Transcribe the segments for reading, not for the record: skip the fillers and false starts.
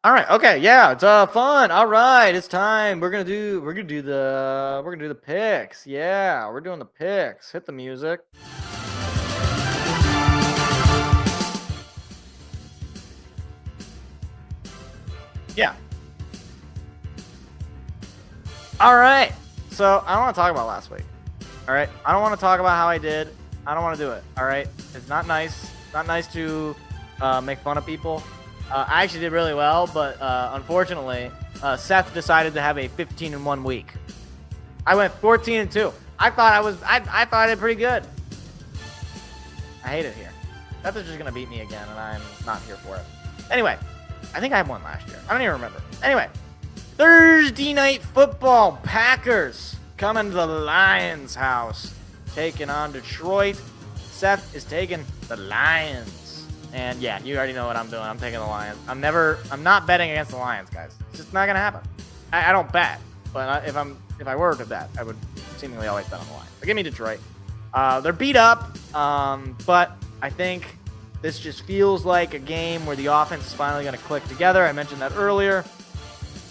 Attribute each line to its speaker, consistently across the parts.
Speaker 1: All right. Okay. Yeah. It's fun. All right. It's time. We're gonna do the picks. Yeah. We're doing the picks. Hit the music. Yeah. All right. So I don't want to talk about last week. All right. I don't want to talk about how I did. I don't want to do it. All right. It's not nice. It's not nice to make fun of people. I actually did really well, but unfortunately, Seth decided to have a 15-1 week. I went 14-2. I thought I did pretty good. I hate it here. Seth is just gonna beat me again, and I'm not here for it. Anyway, I think I won last year. I don't even remember. Anyway, Thursday night football. Packers coming to the Lions' house, taking on Detroit. Seth is taking the Lions. And yeah, you already know what I'm doing. I'm taking the Lions. I'm not betting against the Lions, guys. It's just not gonna happen. I don't bet, but if I were to bet, I would seemingly always bet on the Lions. So give me Detroit. They're beat up, but I think this just feels like a game where the offense is finally going to click together. I mentioned that earlier.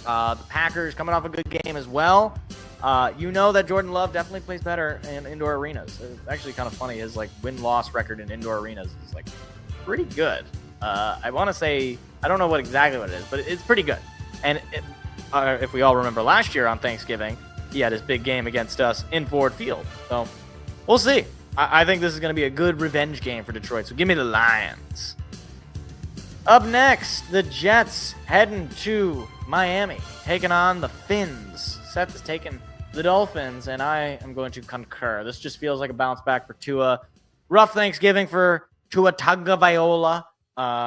Speaker 1: The Packers coming off a good game as well. You know that Jordan Love definitely plays better in indoor arenas. It's actually kind of funny. His win-loss record in indoor arenas is pretty good. I want to say, I don't know exactly what it is, but it's pretty good. And if we all remember last year on Thanksgiving, he had his big game against us in Ford Field. So we'll see. I think this is going to be a good revenge game for Detroit. So give me the Lions. Up next, the Jets heading to Miami, taking on the Fins. Seth is taking the Dolphins, and I am going to concur. This just feels like a bounce back for Tua. Rough Thanksgiving for Tua Tagovailoa.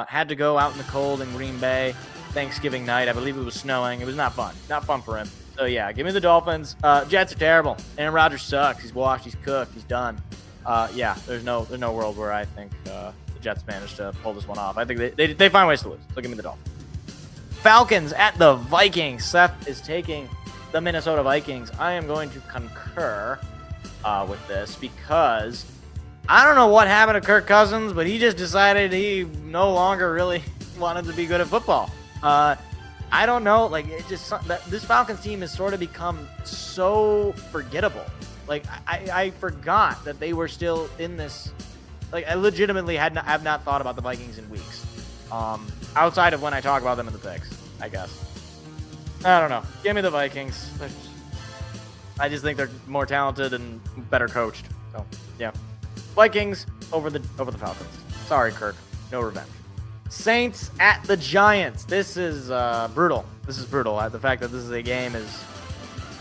Speaker 1: Had to go out in the cold in Green Bay Thanksgiving night. I believe it was snowing. It was not fun. Not fun for him. So yeah, give me the Dolphins. Jets are terrible. Aaron Rodgers sucks. He's washed. He's cooked. He's done. Yeah, there's no world where I think the Jets managed to pull this one off. I think they find ways to lose. So give me the Dolphins. Falcons at the Vikings. Seth is taking the Minnesota Vikings. I am going to concur with this because I don't know what happened to Kirk Cousins, but he just decided he no longer really wanted to be good at football. I don't know. This Falcons team has sort of become so forgettable. I forgot that they were still in this. I legitimately have not thought about the Vikings in weeks. Outside of when I talk about them in the picks, I guess. I don't know. Give me the Vikings. I just think they're more talented and better coached. So yeah, Vikings over the Falcons. Sorry, Kirk. No revenge. Saints at the Giants. This is brutal. This is brutal. The fact that this is a game is.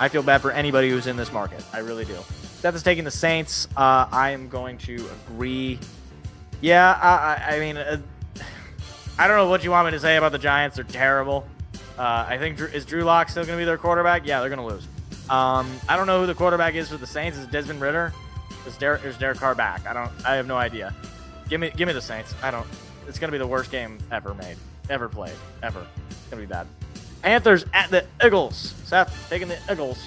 Speaker 1: I feel bad for anybody who's in this market. I really do. Seth is taking the Saints. I am going to agree. Yeah, I mean, I don't know what you want me to say about the Giants. They're terrible. I think is Drew Lock still going to be their quarterback? Yeah, they're going to lose. I don't know who the quarterback is for the Saints. Is it Desmond Ridder? Is Derek Carr back? I have no idea. Give me the Saints. It's going to be the worst game ever played. It's going to be bad. Panthers at the Eagles. Seth taking the Eagles.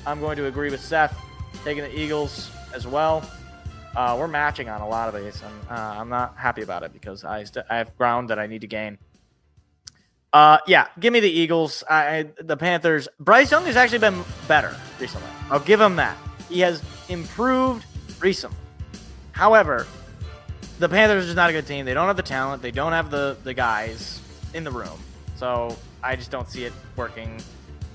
Speaker 1: I'm going to agree with Seth taking the Eagles as well. We're matching on a lot of these, and I'm not happy about it because I have ground that I need to gain. Yeah, give me the Eagles. The Panthers. Bryce Young has actually been better recently. I'll give him that. He has improved recently. However, the Panthers are just not a good team. They don't have the talent. They don't have the guys in the room. So I just don't see it working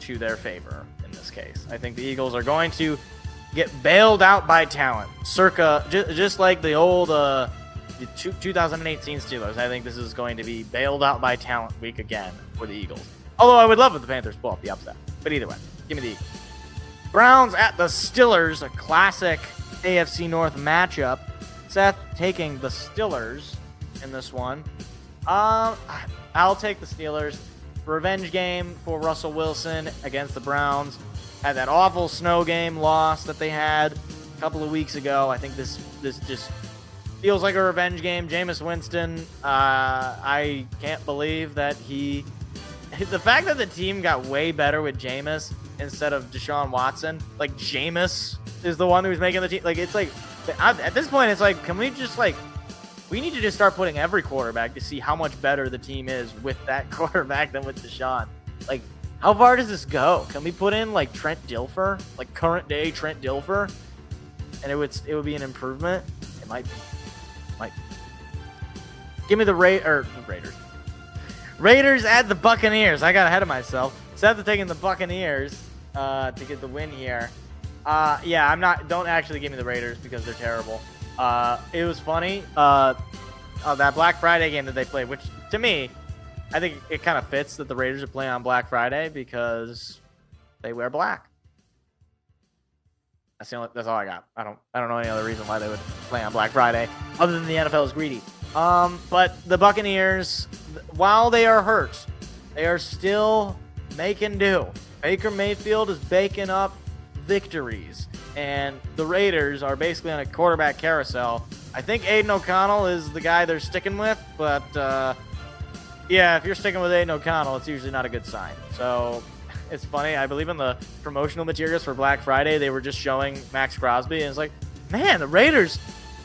Speaker 1: to their favor in this case. I think the Eagles are going to get bailed out by talent, circa just like the old 2018 Steelers. I think this is going to be bailed out by talent week again for the Eagles. Although I would love if the Panthers pull off the upset. But either way, give me the Eagles. Browns at the Steelers, a classic AFC North matchup. Seth taking the Steelers in this one. I'll take the Steelers. Revenge game for Russell Wilson against the Browns. Had that awful snow game loss that they had a couple of weeks ago. I think this just feels like a revenge game. Jameis Winston, I can't believe that the fact that the team got way better with Jameis instead of Deshaun Watson. Jameis is the one who's making the team. At this point, it's can we just We need to just start putting every quarterback to see how much better the team is with that quarterback than with Deshaun. Like, how far does this go? Can we put in like Trent Dilfer, like current day Trent Dilfer, and it would be an improvement? It might be. Give me the Raiders. Raiders at the Buccaneers. I got ahead of myself. Seth is taking the Buccaneers to get the win here. Yeah, I'm not. Don't actually give me the Raiders because they're terrible. It was funny. That Black Friday game that they played, which to me, I think it kind of fits that the Raiders are playing on Black Friday because they wear black. That's all I got. I don't know any other reason why they would play on Black Friday other than the NFL is greedy. But the Buccaneers, while they are hurt, they are still making do. Baker Mayfield is baking up victories, and the Raiders are basically on a quarterback carousel. I think Aiden O'Connell is the guy they're sticking with, but yeah, if you're sticking with Aiden O'Connell, it's usually not a good sign. So it's funny. I believe in the promotional materials for Black Friday, they were just showing Max Crosby, and it's like, man, the Raiders,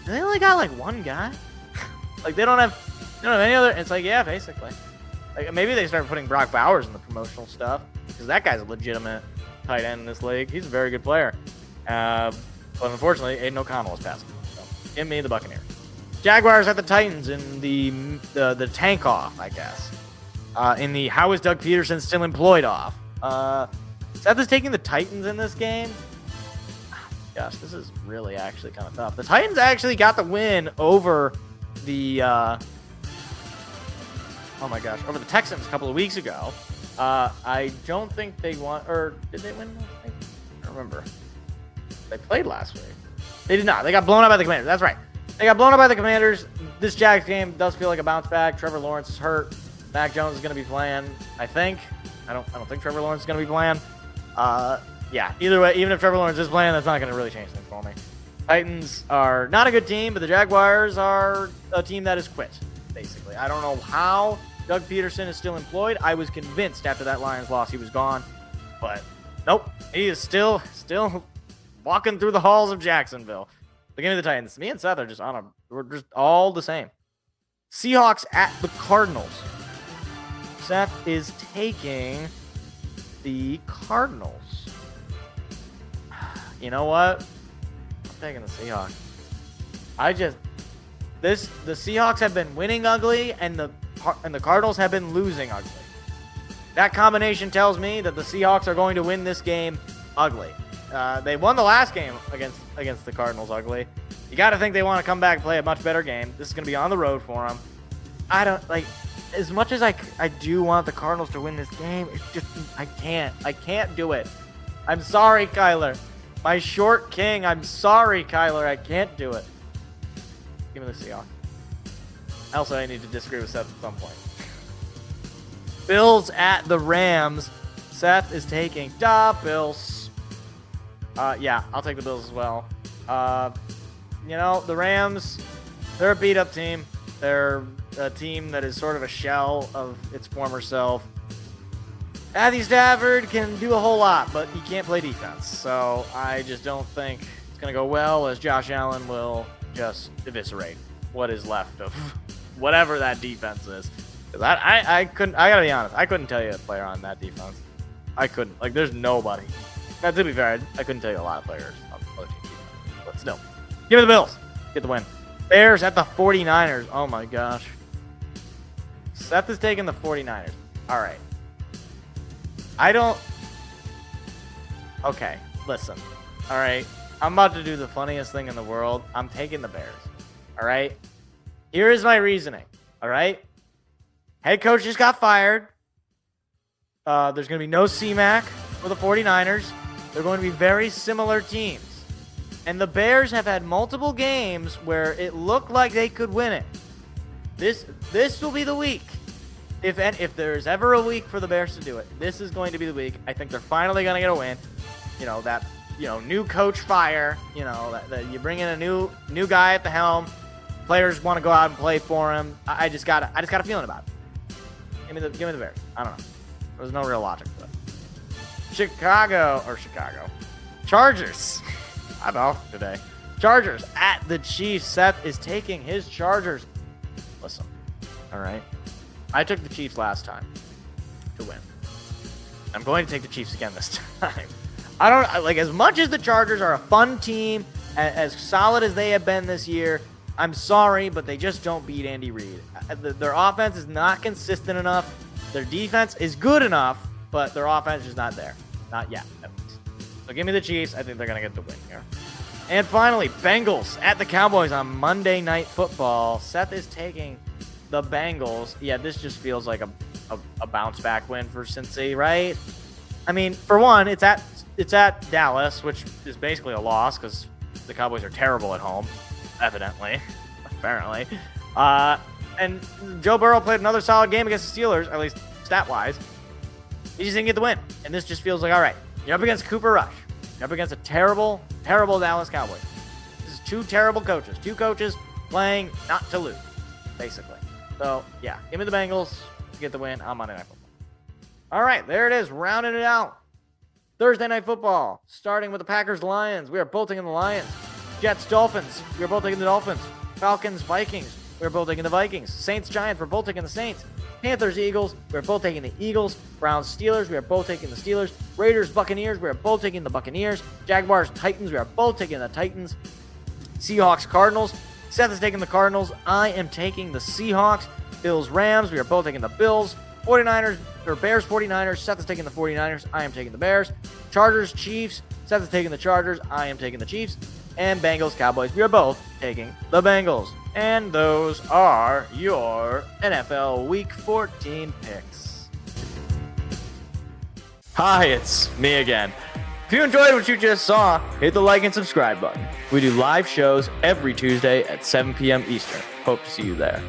Speaker 1: they only got like one guy. Like they don't have any other. It's like, yeah, basically. Like maybe they start putting Brock Bowers in the promotional stuff because that guy's a legitimate tight end in this league. He's a very good player. But unfortunately, Aiden O'Connell is passing. So give me the Buccaneers. Jaguars at the Titans in the tank off, I guess. In the how is Doug Peterson still employed off. Seth is taking the Titans in this game. Gosh, this is really actually kind of tough. The Titans actually got the win over the over the Texans a couple of weeks ago. I don't think they won, or did they win? I don't remember. They played last week. They did not. They got blown up by the Commanders. That's right. They got blown up by the Commanders. This Jags game does feel like a bounce back. Trevor Lawrence is hurt. Mac Jones is going to be playing, I think. I don't think Trevor Lawrence is going to be playing. Yeah, either way, even if Trevor Lawrence is playing, that's not going to really change things for me. Titans are not a good team, but the Jaguars are a team that is quit, basically. I don't know how Doug Peterson is still employed. I was convinced after that Lions loss he was gone, but nope. He is still walking through the halls of Jacksonville. So give me the Titans. Me and Seth are just we're just all the same. Seahawks at the Cardinals. Seth is taking the Cardinals. You know what? I'm taking the Seahawks. The Seahawks have been winning ugly, and the Cardinals have been losing ugly. That combination tells me that the Seahawks are going to win this game ugly. They won the last game against the Cardinals ugly. You got to think they want to come back and play a much better game. This is going to be on the road for them. I don't like as much as I do want the Cardinals to win this game. It's just I can't do it. I'm sorry, Kyler. My short king. I'm sorry, Kyler. I can't do it. Give me the Seahawks. Also, I need to disagree with Seth at some point. Bills at the Rams. Seth is taking the Bills. Yeah, I'll take the Bills as well. The Rams, they're a beat-up team. They're a team that is sort of a shell of its former self. Matthew Stafford can do a whole lot, but he can't play defense. So I just don't think it's going to go well, as Josh Allen will just eviscerate what is left of whatever that defense is. I gotta be honest, I couldn't tell you a player on that defense. I couldn't. Like, there's nobody. Now, to be fair, I couldn't tell you a lot of players on the other team defense. But still, give me the Bills. Get the win. Bears at the 49ers. Oh my gosh. Seth is taking the 49ers. All right. Okay, listen. All right. I'm about to do the funniest thing in the world. I'm taking the Bears. All right. Here is my reasoning. All right. Head coach just got fired. There's going to be no C-Mac for the 49ers. They're going to be very similar teams. And the Bears have had multiple games where it looked like they could win it. This will be the week. If there's ever a week for the Bears to do it, this is going to be the week. I think they're finally going to get a win. New coach fire. That you bring in a new guy at the helm. Players want to go out and play for him. I just got a feeling about it. Give me the Bears. I don't know. There's no real logic to it. Chicago. Chargers. I'm off today. Chargers at the Chiefs. Seth is taking his Chargers. Listen, all right. I took the Chiefs last time to win. I'm going to take the Chiefs again this time. I don't like, as much as the Chargers are a fun team, as solid as they have been this year, I'm sorry, but they just don't beat Andy Reid. Their offense is not consistent enough. Their defense is good enough, but their offense is not there. Not yet, at least. So give me the Chiefs. I think they're going to get the win here. And finally, Bengals at the Cowboys on Monday Night Football. Seth is taking the Bengals. Yeah, this just feels like a bounce back win for Cincy, right? I mean, for one, it's at Dallas, which is basically a loss because the Cowboys are terrible at home, evidently, apparently. And Joe Burrow played another solid game against the Steelers, at least stat-wise. He just didn't get the win, and this just feels like, all right, you're up against Cooper Rush. You're up against a terrible, terrible Dallas Cowboys. This is two terrible coaches. Two coaches playing not to lose, basically. So, yeah, give me the Bengals to get the win on Monday Night Football. All right, there it is, rounding it out. Thursday Night Football, starting with the Packers-Lions. We are both taking the Lions. Jets-Dolphins. We are both taking the Dolphins. Falcons-Vikings. We are both taking the Vikings. Saints-Giants. We're both taking the Saints. Panthers-Eagles. We are both taking the Eagles. Browns-Steelers. We are both taking the Steelers. Raiders-Buccaneers. We are both taking the Buccaneers. Jaguars-Titans. We are both taking the Titans. Seahawks-Cardinals. Seth is taking the Cardinals. I am taking the Seahawks. Bills-Rams. We are both taking the Bills. 49ers or Bears 49ers. Seth is taking the 49ers. I am taking the Bears. Chargers Chiefs. Seth is taking the Chargers. I am taking the Chiefs. And Bengals Cowboys. We are both taking the Bengals. And those are your NFL Week 14 picks. Hi, it's me again. If you enjoyed what you just saw, hit the like and subscribe button. We do live shows every Tuesday at 7 p.m. Eastern. Hope to see you there.